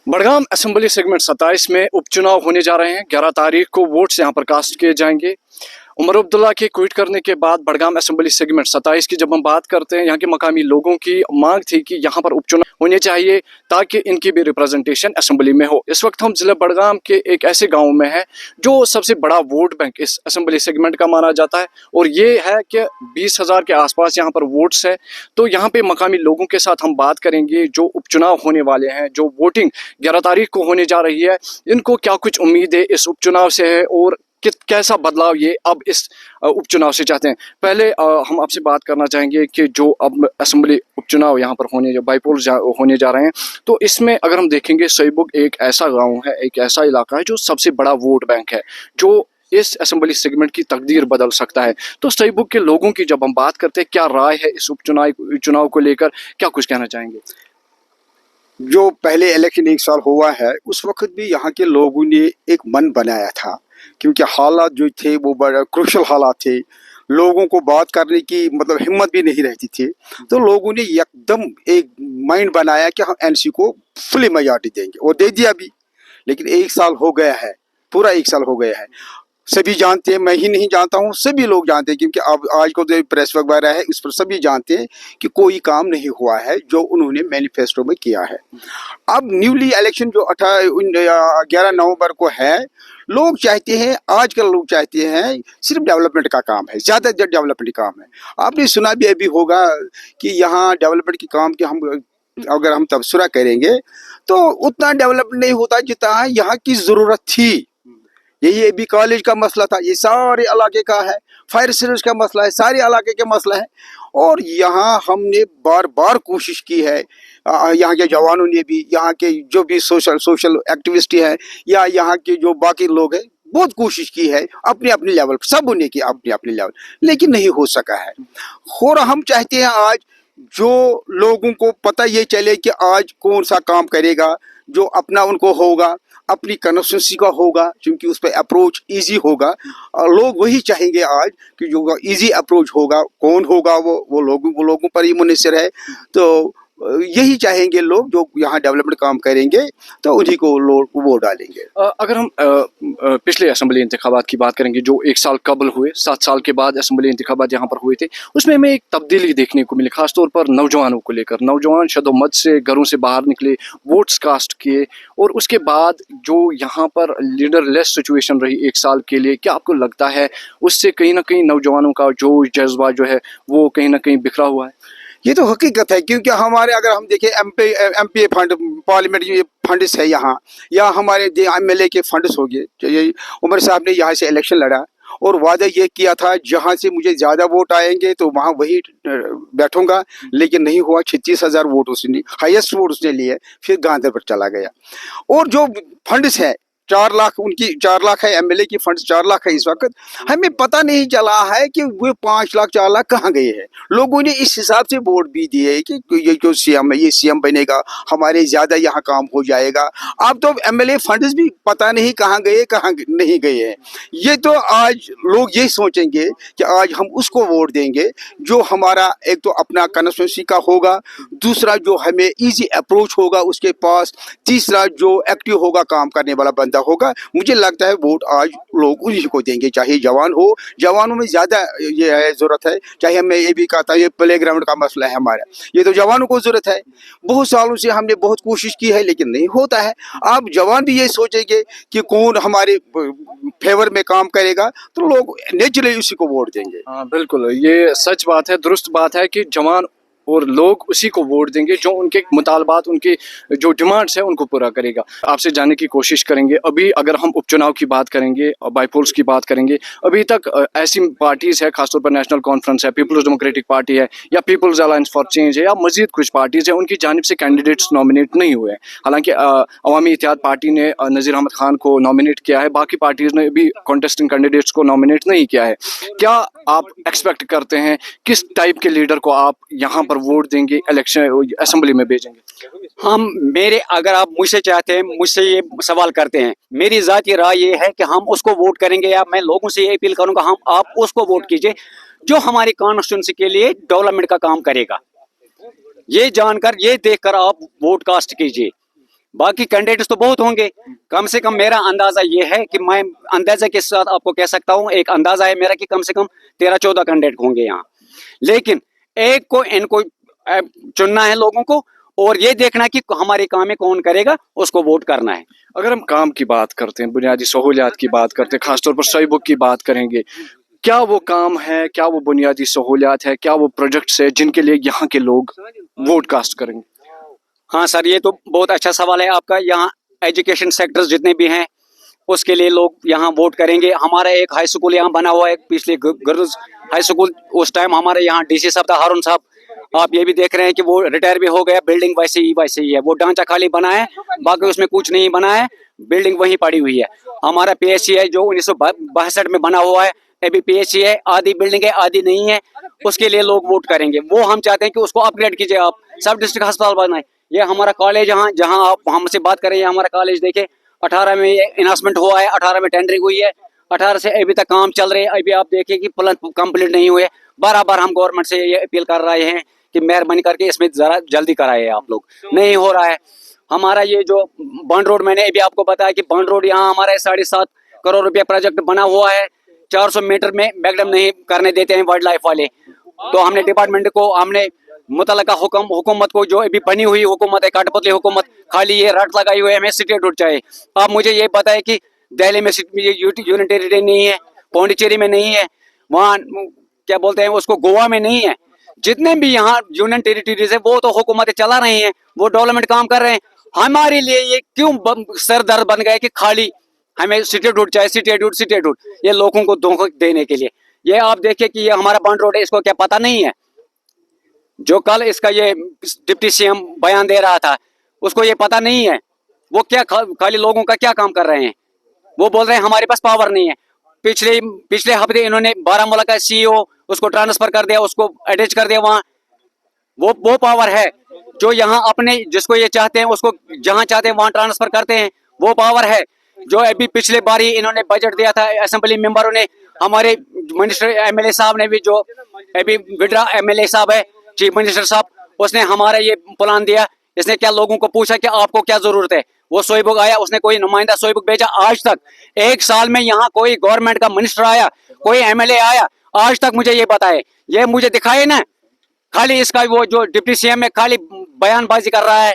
Budgam assembly segment 27 में उपचुनाव होने जा रहे हैं। 11 तारीख को वोट्स यहां पर कास्ट किए जाएंगे। उमर अब्दुल्ला के क्विट करने के बाद बड़गाम असेंबली सेगमेंट 27 की जब हम बात करते हैं, यहाँ के मकामी लोगों की मांग थी कि यहाँ पर उपचुनाव होने चाहिए ताकि इनकी भी रिप्रेजेंटेशन असेंबली में हो। इस वक्त हम जिला बड़गाम के एक ऐसे गांव में हैं जो सबसे बड़ा वोट बैंक इस असेंबली सेगमेंट का माना जाता है और ये है कि 20,000 के आसपास यहाँ पर वोट्स है। तो यहाँ पे मकामी लोगों के साथ हम बात करेंगे जो उपचुनाव होने वाले हैं, जो वोटिंग 11 तारीख को होने जा रही है, इनको क्या कुछ उम्मीद है इस उपचुनाव से है और कैसा बदलाव ये अब इस उपचुनाव से चाहते हैं। पहले हम आपसे बात करना चाहेंगे कि जो अब असेंबली उपचुनाव यहाँ पर होने जा रहे हैं, तो इसमें अगर हम देखेंगे सोईबुग एक ऐसा गांव है, एक ऐसा इलाका है जो सबसे बड़ा वोट बैंक है, जो इस असेंबली सेगमेंट की तकदीर बदल सकता है। तो सोईबुग के लोगों की जब हम बात करते हैं, क्या राय है इस उपचुनाव को लेकर, क्या कुछ कहना चाहेंगे? जो पहले इलेक्शन 1 साल हुआ है, उस वक्त भी यहाँ के लोगों ने एक मन बनाया था, क्योंकि हालात जो थे वो बड़ा क्रूशल हालात थे। लोगों को बात करने की मतलब हिम्मत भी नहीं रहती थी। तो लोगों ने एकदम एक माइंड बनाया कि हम एनसी को फुली मेजॉरिटी देंगे और दे दिया भी। लेकिन 1 साल हो गया है, पूरा 1 साल हो गया है। सभी जानते हैं, मैं ही नहीं जानता हूँ, सभी लोग जानते हैं, क्योंकि अब आज को जो प्रेस वगैरह है उस पर सभी जानते हैं कि कोई काम नहीं हुआ है जो उन्होंने मैनिफेस्टो में किया है। अब न्यूली इलेक्शन जो 11 नवंबर को है, लोग चाहते हैं, आजकल लोग चाहते हैं सिर्फ डेवलपमेंट का काम है, ज़्यादा डेवलपमेंट का काम है। आपने सुना भी अभी होगा कि यहाँ डेवलपमेंट के काम के हम अगर हम तबसरा करेंगे तो उतना डेवलपमेंट नहीं होता जितना यहाँ की ज़रूरत थी। यही अभी कॉलेज का मसला था, ये सारे इलाके का है। फायर सर्विस का मसला है, सारे इलाके का मसला है। और यहाँ हमने बार बार कोशिश की है, यहाँ के जवानों ने भी, यहाँ के जो भी सोशल एक्टिविस्ट हैं या यहाँ के जो बाकी लोग हैं, बहुत कोशिश की है अपने अपने लेवल पर, सब ने की अपने अपने लेवल, लेकिन नहीं हो सका है। और हम चाहते हैं आज जो लोगों को पता ये चले कि आज कौन सा काम करेगा जो अपना उनको होगा, अपनी कंस्टिट्यूंसी का होगा, क्योंकि उस पर अप्रोच इजी होगा। लोग वही चाहेंगे आज कि जो इजी अप्रोच होगा, कौन होगा वो लोगों पर ही मुनहसर है। तो यही चाहेंगे लोग जो यहाँ डेवलपमेंट काम करेंगे, तो उन्हीं को लोग वोट डालेंगे। अगर हम पिछले असेंबली इंतखाबात की बात करेंगे जो 1 साल कबल हुए, 7 साल के बाद असेंबली इंतखाबात यहाँ पर हुए थे, उसमें हमें एक तब्दीली देखने को मिली, खासतौर पर नौजवानों को लेकर। नौजवान शदोमत से घरों से बाहर निकले, वोट्स कास्ट किए और उसके बाद जो यहाँ पर लीडरलेस सिचुएशन रही 1 साल के लिए, क्या आपको लगता है उससे कहीं ना कहीं नौजवानों का जो जज्बा जो है वो कहीं ना कहीं बिखरा हुआ है? ये तो हकीकत है, क्योंकि हमारे अगर हम देखें एमपी फंड, पार्लियामेंट फंड्स है यहाँ, या हमारे एमएलए के फंड्स हो गए। उमर साहब ने यहाँ से इलेक्शन लड़ा और वादा ये किया था जहाँ से मुझे ज़्यादा वोट आएंगे तो वहाँ वही बैठूंगा, लेकिन नहीं हुआ। 36,000 वोट उसने, हाईएस्ट वोट उसने लिए, फिर गांधीनगर चला गया। और जो फंड्स है 4 लाख, उनकी 4 लाख है, एमएलए की फंड 4 लाख है। इस वक्त हमें पता नहीं चला है कि वो 5 लाख 4 लाख कहाँ गए हैं। लोगों ने इस हिसाब से वोट भी दिए कि ये जो सीएम है, ये सीएम बनेगा, हमारे ज़्यादा यहाँ काम हो जाएगा। अब तो एमएलए फंड्स भी पता नहीं कहाँ गए, कहाँ नहीं गए हैं। ये तो आज लोग ये सोचेंगे कि आज हम उसको वोट देंगे जो हमारा एक तो अपना कंस्टिट्यूंसी का होगा, दूसरा जो हमें ईजी अप्रोच होगा उसके पास, तीसरा जो एक्टिव होगा, काम करने वाला बंदा होगा। मुझे लगता है वोट आज लोग उन्हीं को देंगे, चाहे जवान हो। जवानों में ज़्यादा ये है ज़रूरत है, चाहे हमें ये भी कहता है ये प्ले ग्राउंड का मसला है हमारा, ये तो जवानों को ज़रूरत है। बहुत सालों से हमने बहुत कोशिश की है लेकिन नहीं होता है। अब जवान भी ये सोचेंगे कि कौन हमारे फेवर में काम करेगा, तो लोग नेचुरली उसी को वोट देंगे। हाँ बिल्कुल, ये सच बात है, दुरुस्त बात है कि जवान और लोग उसी को वोट देंगे जो उनके मुतालबात, उनके जो डिमांड्स हैं उनको पूरा करेगा। आपसे जानने की कोशिश करेंगे, अभी अगर हम उपचुनाव की बात करेंगे, बाईपोल्स की बात करेंगे, अभी तक ऐसी पार्टीज़ है, खासतौर पर नेशनल कॉन्फ्रेंस है, पीपल्स डेमोक्रेटिक पार्टी है या पीपल्स अलायंस फॉर चेंज है या मजीद कुछ पार्टीज़ है, उनकी जानिब से कैंडिडेट्स नॉमिनेट नहीं हुए हैं। हालांकि अवामी इत्तेहाद पार्टी ने नज़ीर अहमद खान को नॉमिनेट किया है, बाकी पार्टीज़ ने भी कॉन्टेस्टिंग कैंडिडेट्स को नॉमिनेट नहीं किया है। क्या आप एक्सपेक्ट करते हैं, किस टाइप के लीडर को आप यहाँ पर वोट देंगे, इलेक्शन असेंबली में भेजेंगे? अगर आप मुझसे चाहते हैं, मुझसे ये सवाल करते हैं, मेरी जाती राय ये है कि हम उसको वोट करेंगे, या मैं लोगों से ये अपील करूंगा आप उसको वोट कीजिए जो हमारी कॉन्स्टिट्यूंसी के लिए डेवलपमेंट का काम करेगा। ये जानकर, ये देखकर आप वोट कास्ट कीजिए। बाकी कैंडिडेट्स तो बहुत होंगे, कम से कम मेरा अंदाजा ये है कि मैं अंदाजे के साथ आपको कह सकता हूँ, एक अंदाजा है मेरा कि कम से कम 13-14 कैंडिडेट होंगे यहाँ। लेकिन एक को इनको चुनना है लोगों को, और ये देखना कि हमारे काम में कौन करेगा, उसको वोट करना है। अगर हम काम की बात करते हैं, बुनियादी सहूलियात की बात करते हैं, खासतौर पर सही बुक की बात करेंगे, क्या वो काम है, क्या वो बुनियादी सहूलियात है, क्या वो प्रोजेक्ट्स है जिनके लिए यहाँ के लोग वोट कास्ट करेंगे? हाँ सर, ये तो बहुत अच्छा सवाल है आपका। यहाँ एजुकेशन सेक्टर्स जितने भी हैं उसके लिए लोग यहाँ वोट करेंगे। हमारा एक हाई स्कूल यहाँ बना हुआ है, पिछले गर्ल्स हाई स्कूल, उस टाइम हमारे यहाँ डीसी साहब था, हारून साहब। आप ये भी देख रहे हैं कि वो रिटायर भी हो गया, बिल्डिंग वैसे ही है, वो ढांचा खाली बना है, बाकी उसमें कुछ नहीं बना है, बिल्डिंग वहीं पड़ी हुई है। हमारा पीएचसी है जो 1962 में बना हुआ है, अभी पीएचसी है, आधी बिल्डिंग है आधी नहीं है, उसके लिए लोग वोट करेंगे। वो हम चाहते हैं कि उसको अपग्रेड कीजिए, आप सब डिस्ट्रिक्ट अस्पताल बनाए। ये हमारा कॉलेज यहाँ जहाँ आप हमसे बात कर रहे हैं, हमारा कॉलेज देखे 18 में ये इन्वेस्टमेंट हुआ है, 18 में टेंडरिंग हुई है, 18 से अभी तक काम चल रहे हैं। अभी आप देखिए कि प्लान कंप्लीट नहीं हुए। बार हम गवर्नमेंट से ये अपील कर रहे हैं कि मेहरबानी करके इसमें जरा जल्दी कराए आप लोग, नहीं हो रहा है। हमारा ये जो बॉन्ड रोड, मैंने अभी आपको बताया कि बॉन्ड रोड यहाँ हमारे 7.5 करोड़ रुपया प्रोजेक्ट बना हुआ है, 400 मीटर में मैकडम नहीं करने देते हैं वाइल्ड लाइफ वाले। तो हमने डिपार्टमेंट को, हमने मुतलका हुकूमत को, जो अभी बनी हुई हुकूमत है, कठपुतली हुकूमत, खाली ये रट लगाई हुई है हमें सिटी रोड चाहिए। आप मुझे ये बताएं कि दिल्ली में यूनियन टेरिटरी नहीं है, पौंडीचेरी में नहीं है, वहाँ क्या बोलते हैं उसको, गोवा में नहीं है। जितने भी यहाँ यूनियन टेरिटरीज है वो तो हुकूमतें चला रही हैं, वो डेवलपमेंट काम कर रहे हैं। हमारे लिए ये क्यों सर दर्द बन गए कि खाली हमें सिटी रोड चाहिए, सिटी रोड, ये लोगों को धोखा देने के लिए। ये आप देखिए कि ये हमारा बॉन्ड रोड है, इसको क्या पता नहीं है? जो कल इसका ये डिप्टी सीएम बयान दे रहा था, उसको ये पता नहीं है वो क्या खाली लोगों का क्या काम कर रहे हैं। वो बोल रहे हैं हमारे पास पावर नहीं है। पिछले हफ्ते इन्होंने बारामूला का सीईओ उसको ट्रांसफर कर दिया, उसको अटैच कर दिया वहां। वो पावर है जो यहाँ अपने जिसको ये चाहते हैं उसको जहां चाहते हैं वहां ट्रांसफर करते हैं, वो पावर है। जो अभी पिछले बारी इन्होंने बजट दिया था, असेंबली मेंबरों ने, हमारे मिनिस्टर एमएलए साहब ने भी, जो अभी विड्रा एमएलए साहब है, चीफ मिनिस्टर साहब, उसने हमारा ये प्लान दिया। इसने क्या लोगों को पूछा कि आपको क्या जरूरत है? वो सोईबुक आया, उसने कोई नुमाइंदा सोईबुक भेजा। आज तक 1 साल में यहाँ कोई गवर्नमेंट का मिनिस्टर आया, कोई एमएलए आया, आज तक मुझे ये बताए, ये मुझे दिखाए ना। खाली इसका वो जो डिप्टी सीएम है खाली बयानबाजी कर रहा है।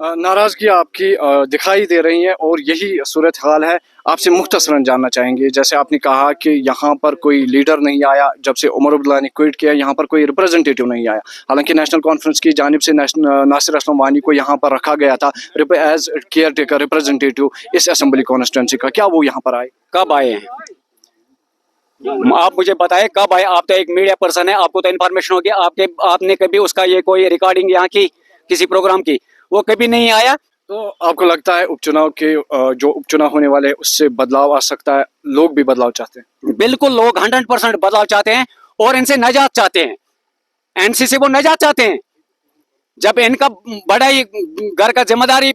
नाराजगी आपकी दिखाई दे रही है और यही सूरत हाल है। आपसे मुख्तसरन जानना चाहेंगे, जैसे आपने कहा कि यहाँ पर कोई लीडर नहीं आया जब से उमर अब्दुल्ला ने क्विट किया, यहाँ पर कोई रिप्रेजेंटेटिव नहीं आया। हालांकि नेशनल कॉन्फ्रेंस की जानिब से नासिर असलम वानी को यहाँ पर रखा गया था एज केयर टेकर रिप्रेजेंटेटिव इस असेंबली कॉन्स्टिट्यूंसी का। क्या वो यहाँ पर आए? कब आए हैं आप मुझे बताएं, कब आए? आप तो एक मीडिया पर्सन है, आपको तो इन्फॉर्मेशन होगी। आपने कभी उसका ये कोई रिकॉर्डिंग यहाँ की किसी प्रोग्राम की? वो कभी नहीं आया। तो आपको लगता है उपचुनाव के जो उपचुनाव होने वाले हैं उससे बदलाव आ सकता है? लोग भी बदलाव चाहते हैं? बिल्कुल, लोग 100% बदलाव चाहते हैं और इनसे नजात चाहते हैं। एनसी से वो नजात चाहते हैं। जब इनका बड़ा ही घर का जिम्मेदारी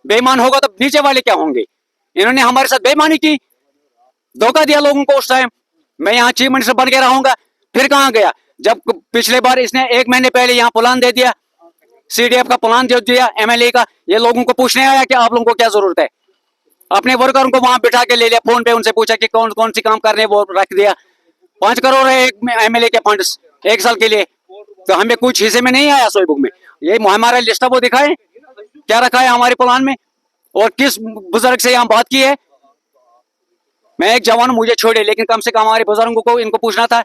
बेईमान होगा तो नीचे वाले क्या होंगे? इन्होंने हमारे साथ बेईमानी की, धोखा दिया लोगों को। उस टाइम मैं यहाँ चीफ मिनिस्टर बन के रहूंगा, फिर कहाँ गया? जब पिछले बार इसने 1 महीने पहले यहाँ प्लान दे दिया, सीडीएफ का प्लान जो दिया एमएलए का, ये लोगों को पूछने आया कि आप लोगों को क्या जरूरत है? अपने वर्करों को वहां बिठा के ले लिया, फोन पे उनसे पूछा कि कौन कौन सी काम करने है, वो रख दिया। 5 करोड़ है एक एमएलए के फंड्स 1 साल के लिए, तो हमें कुछ हिस्से में नहीं आया सोई बुक में। ये हमारा लिस्ट वो दिखाए क्या रखा है हमारे प्लान में और किस बुजुर्ग से यहाँ बात की है। मैं एक जवान हूं, मुझे छोड़े, लेकिन कम से कम हमारे बुजुर्गों को इनको पूछना था,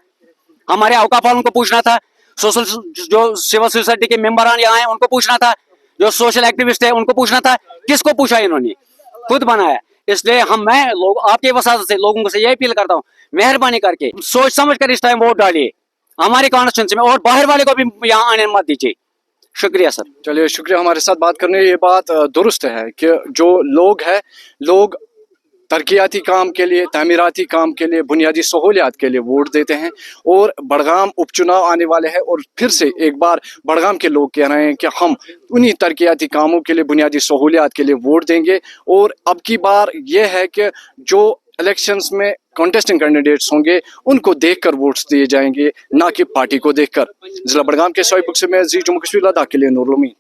हमारे औकाफ वालों को पूछना था, सोशल जो सिविल सोसाइटी के मेंबर यहाँ हैं उनको पूछना था, जो सोशल एक्टिविस्ट है उनको पूछना था। किसको पूछा? इन्होंने खुद बनाया। इसलिए मैं लोग आपके वसात से लोगों से यही अपील करता हूँ, मेहरबानी करके सोच समझ कर इस टाइम वोट डालिए हमारी कॉन्स्टिट्यूंसी में, और बाहर वाले को भी यहाँ आने मत दीजिए। शुक्रिया सर। चलिए, शुक्रिया हमारे साथ बात करने। ये बात दुरुस्त है कि जो लोग हैं, लोग तरक्याती काम के लिए, तामीराती काम के लिए, बुनियादी सहूलियात के लिए वोट देते हैं। और बड़गाम उपचुनाव आने वाले हैं और फिर से एक बार बड़गाम के लोग कह रहे हैं कि हम उन्हीं तरक्याती कामों के लिए, बुनियादी सहूलियात के लिए वोट देंगे। और अब की बार यह है कि जो इलेक्शंस में कॉन्टेस्टिंग कैंडिडेट्स होंगे उनको देखकर वोट्स दिए जाएंगे, ना कि पार्टी को देखकर। जिला बड़गाम के सोईपुर से मैं जी जम्मू कश्मीर लद्दाख के लिए नूरुल अमीन।